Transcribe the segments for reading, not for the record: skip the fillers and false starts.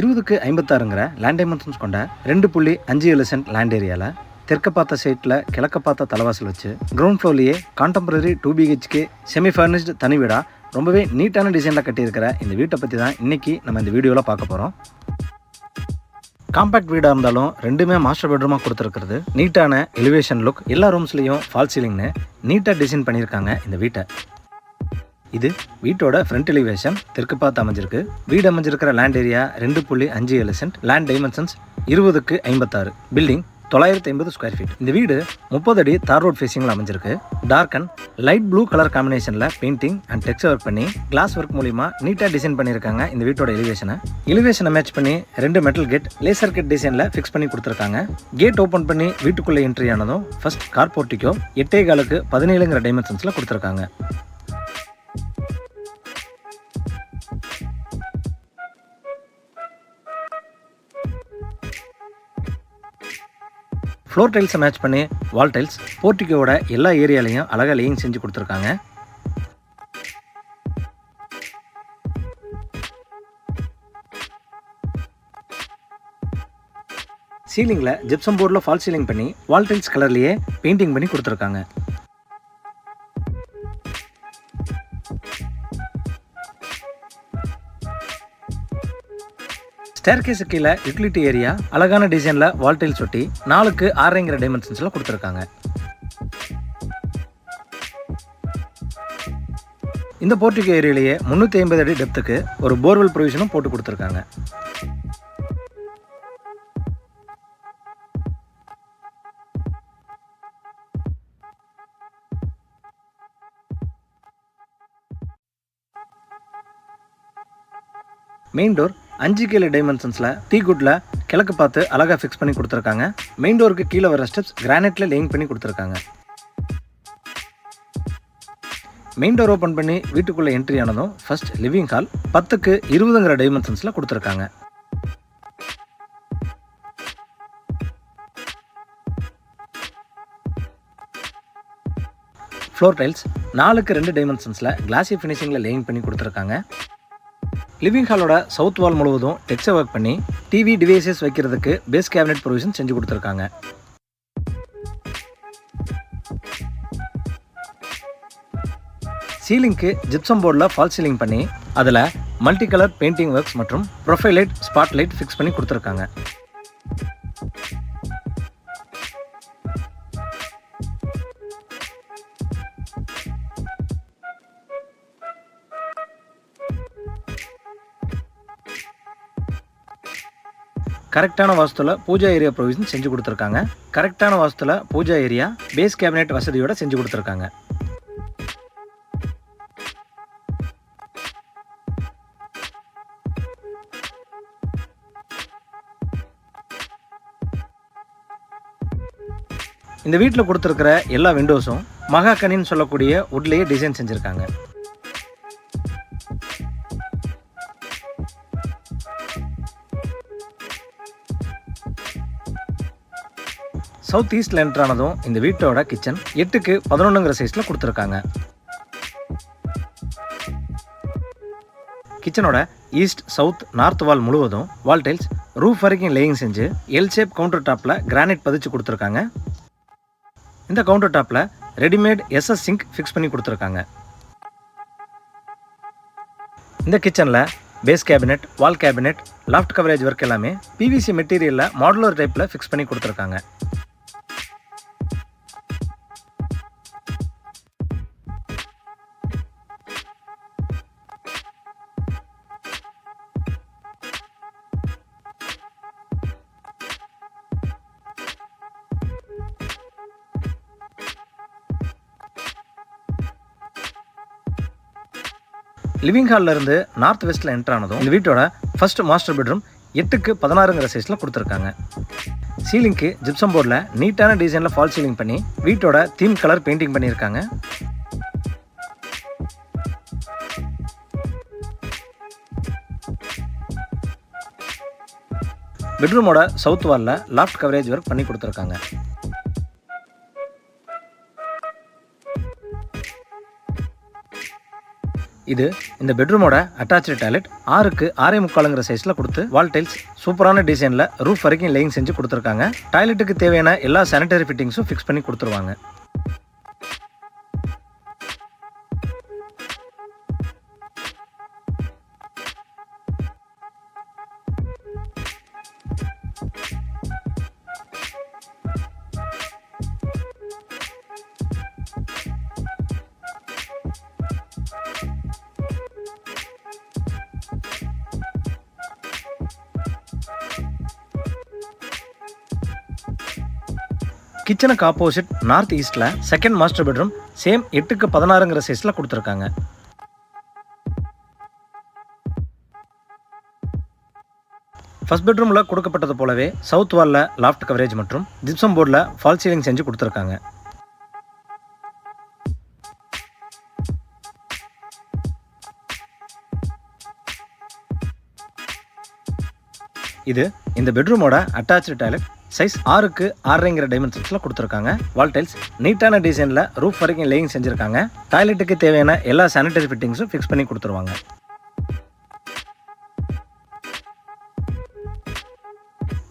20க்கு 56ங்கிற land dimensions கொண்ட 2.57 cent land ஏரியாவில் தெற்க பார்த்த சைட்டில் கிழக்க பார்த்த தலைவாசல் வச்சு கிரவுண்ட் ஃப்ளோர்லேயே கான்டெம்பரரி 2 BHK செமி ஃபர்னிஷ்டு தனி வீடாக ரொம்பவே நீட்டான டிசைனில் கட்டியிருக்கிற இந்த வீட்டை பற்றி தான் இன்றைக்கி நம்ம இந்த வீடியோவில் பார்க்க போகிறோம். காம்பேக்ட் வீடாக இருந்தாலும் ரெண்டுமே மாஸ்டர் பெட்ரூமாக கொடுத்துருக்கிறது. நீட்டான எலிவேஷன் லுக், எல்லா ரூம்ஸ்லேயும் ஃபால் சீலிங்னு நீட்டாக டிசைன் பண்ணியிருக்காங்க இந்த வீட்டை. இது வீட்டோட ஃப்ரண்ட் எலிவேஷன் தெற்கு பார்த்து அமைஞ்சிருக்கு. வீடு அமைஞ்சிருக்கிற land area 2.57 cent. Land dimensions 20க்கு 56. Building 950 square feet. இந்த வீடு 30 அடி தார் ரோட் ஃபேஸிங்கில் அமைஞ்சிருக்கு. Dark and light blue colour காம்பினேஷனில் பெயிண்டிங் அண்ட் டெக்ஸ்சர் ஒர்க் பண்ணி கிளாஸ் ஒர்க் மூலிமா நீட்டாக டிசைன் பண்ணியிருக்காங்க இந்த வீட்டோட எலிவேஷனை மேட்ச் பண்ணி 2 மெட்டல் கேட் லேசர் கட் டிசைனில் ஃபிக்ஸ் பண்ணி கொடுத்துருக்காங்க. கேட் ஓப்பன் பண்ணி வீட்டுக்குள்ளே என்ட்ரி ஆனதும் ஃபர்ஸ்ட் கார் போர்ட்டிக்கோ 8.4க்கு 17ங்கிற டைமென்ஷன்ஸில் கொடுத்துருக்காங்க. ஃப்ளோர் டைல்ஸை மேட்ச் பண்ணி வால் டைல்ஸ் போர்ட்டிக்கோட எல்லா ஏரியாலையும் அழகாக லேயிங் செஞ்சு கொடுத்துருக்காங்க. சீலிங்கில் ஜிப்சம் போர்டில் ஃபால் சீலிங் பண்ணி வால் டைல்ஸ் கலர்லேயே பெயிண்டிங் பண்ணி கொடுத்துருக்காங்க. ஸ்டேர்கேஸு கீழே யூட்டிலிட்டி ஏரியா அழகான டிசைனில் வால் டைல்ஸ் ஒட்டி 4க்கு 6.5ங்கிற டைமென்ஷன்ஸில் கொடுத்துருக்காங்க. இந்த போர்ட்டிகோ ஏரியாலேயே 350 அடி டெப்த்துக்கு ஒரு போர்வெல் ப்ரொவிஷனும் போட்டு கொடுத்துருக்காங்க. மெயின் டோர் 5 டைமென்ஷன்ஸில் டீகுட்டில் கிழக்கு பார்த்து அழகாக ஃபிக்ஸ் பண்ணி கொடுத்துருக்காங்க. மெயின் டோருக்கு கீழே வர ஸ்டெப்ஸ் கிரானைட்டில் லேயிங் பண்ணி கொடுத்துருக்காங்க. மெயின் டோர் ஓப்பன் பண்ணி வீட்டுக்குள்ளே என்ட்ரி ஆனதும் ஃபர்ஸ்ட் லிவிங் ஹால் 10க்கு 20ங்கிற டைமென்ஷன்ஸில் கொடுத்துருக்காங்க. ஃப்ளோர் டைல்ஸ் 4க்கு 2 டைமென்ஷன்ஸில் கிளாசி ஃபினிஷிங்கில் லேயிங் பண்ணி கொடுத்துருக்காங்க. லிவிங் ஹாலோட சவுத் வால் முழுவதும் டெக்ஸ்சர் ஒர்க் பண்ணி டிவி டிவைசஸ் வைக்கிறதுக்கு பேஸ் கேபினெட் ப்ரொவிஷன் செஞ்சு கொடுத்துருக்காங்க. சீலிங்க்கு ஜிப்சம் போர்டில் ஃபால் சீலிங் பண்ணி அதில் மல்டி கலர் பெயிண்டிங் ஒர்க்ஸ் மற்றும் profile light, spot light fix பண்ணி கொடுத்துருக்காங்க. கரெக்டான வாஸ்துவில் பூஜா ஏரியா ப்ரொவிஷன் செஞ்சு கொடுத்துருக்காங்க. கரெக்டான வாஸ்துவில் பூஜா ஏரியா பேஸ் கேபினெட் வசதியோடு செஞ்சு கொடுத்துருக்காங்க. இந்த வீட்டில் கொடுத்துருக்கிற எல்லா விண்டோஸும் மகாகனின்னு சொல்லக்கூடிய வுட்லேயே டிசைன் செஞ்சுருக்காங்க. சவுத் ஈஸ்டில் என்ட்ரானதும் இந்த வீட்டோட கிச்சன் 8க்கு 11ங்கிற சைஸில் கொடுத்துருக்காங்க. கிச்சனோட ஈஸ்ட், சவுத், நார்த் வால் முழுவதும் வால் டைல்ஸ் ரூஃப் வரைக்கும் லேயிங் செஞ்சு எல் ஷேப் கவுண்டர் டாப்பில் கிரானைட் பதிச்சு கொடுத்துருக்காங்க. இந்த கவுண்டர் டாப்பில் ரெடிமேட் SS சிங்க் ஃபிக்ஸ் பண்ணி கொடுத்துருக்காங்க. இந்த கிச்சனில் base cabinet, wall cabinet, loft coverage work எல்லாமே PVC மெட்டீரியலில் மாடுலர் டைப்பில் ஃபிக்ஸ் பண்ணி கொடுத்துருக்காங்க. லிவிங் ஹாலில் இருந்து நார்த் வெஸ்ட்டில் என்ட்ரு ஆனதும் இந்த வீட்டோட ஃபர்ஸ்ட் மாஸ்டர் பெட்ரூம் 8க்கு 16ங்கிற சைஸில் கொடுத்துருக்காங்க. சீலிங்க்கு ஜிப்சம் போர்டில் நீட்டான டிசைனில் ஃபால் சீலிங் பண்ணி வீட்டோட தீம் கலர் பெயிண்டிங் பண்ணியிருக்காங்க. பெட்ரூமோட சவுத் வாலில் லாஃப்ட் கவரேஜ் ஒர்க் பண்ணி கொடுத்துருக்காங்க. இது இந்த பெட்ரூமோட அட்டாச்சு டாய்லெட். 6க்கு 6.25 சைஸில் கொடுத்து வால் டைல்ஸ் சூப்பரான டிசைனில் ரூஃப் வரைக்கும் லேயிங் செஞ்சு கொடுத்துருக்காங்க. டாய்லெட்டுக்கு தேவையான எல்லா சானிட்டரி ஃபிட்டிங்ஸும் ஃபிக்ஸ் பண்ணி கொடுத்துருவாங்க. கிச்சனுக்கு ஆப்போசிட் நார்த் ஈஸ்டில் செகண்ட் மாஸ்டர் பெட்ரூம் சேம் 8க்கு 16ங்கிற சைஸில் கொடுத்துருக்காங்க. ஃபர்ஸ்ட் பெட்ரூமில் கொடுக்கப்பட்டது போலவே சவுத் வாலில் லாஃப்ட் கவரேஜ் மற்றும் ஜிப்சம் போர்டில் ஃபால் சீலிங் செஞ்சு கொடுத்துருக்காங்க. இது இந்த பெட்ரூமோட அட்டாச்சு டாய்லெட். சைஸ் 6க்கு 6.5 டைமென்ஷன்ஸில் கொடுத்துருக்காங்க. வால் டைல்ஸ் நீட்டான டிசைனில் ரூஃப் வரைக்கும் லேயிங் செஞ்சுருக்காங்க. டாய்லெட்டுக்கு தேவையான எல்லா சானிட்டரி ஃபிட்டிங்ஸும் ஃபிக்ஸ் பண்ணி கொடுத்துருவாங்க.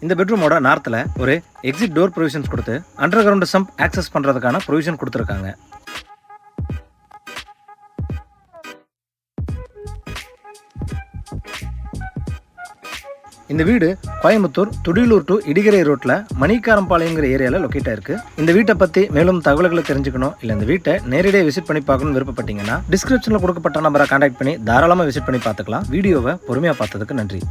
இந்த பெட்ரூமோட நார்த்தில் ஒரு எக்ஸிட் டோர் ப்ரொவிஷன்ஸ் கொடுத்து அண்டர் கிரவுண்ட் சம்ப் ஆக்சஸ் பண்ணுறதுக்கான ப்ரொவிஷன் கொடுத்துருக்காங்க. இந்த வீடு கோயம்புத்தூர் துடியலூர் டு இடிகரை ரோட்டில் மணிக்காரம்பாளையங்கிற ஏரியாவில் லொக்கேட் ஆயிருக்கு. இந்த வீட்டை பற்றி மேலும் தகவல்களை தெரிஞ்சுக்கணும், இல்லை இந்த வீட்டை நேரடியாக விசிட் பண்ணி பார்க்கணும்னு விருப்பப்பட்டீங்கன்னா டிஸ்கிரிப்ஷனில் கொடுக்கப்பட்ட நம்பரை கான்டாக்ட் பண்ணி தாராளமாக விசிட் பண்ணி பார்த்துக்கலாம். வீடியோவை பொறுமையாக பார்த்ததுக்கு நன்றி.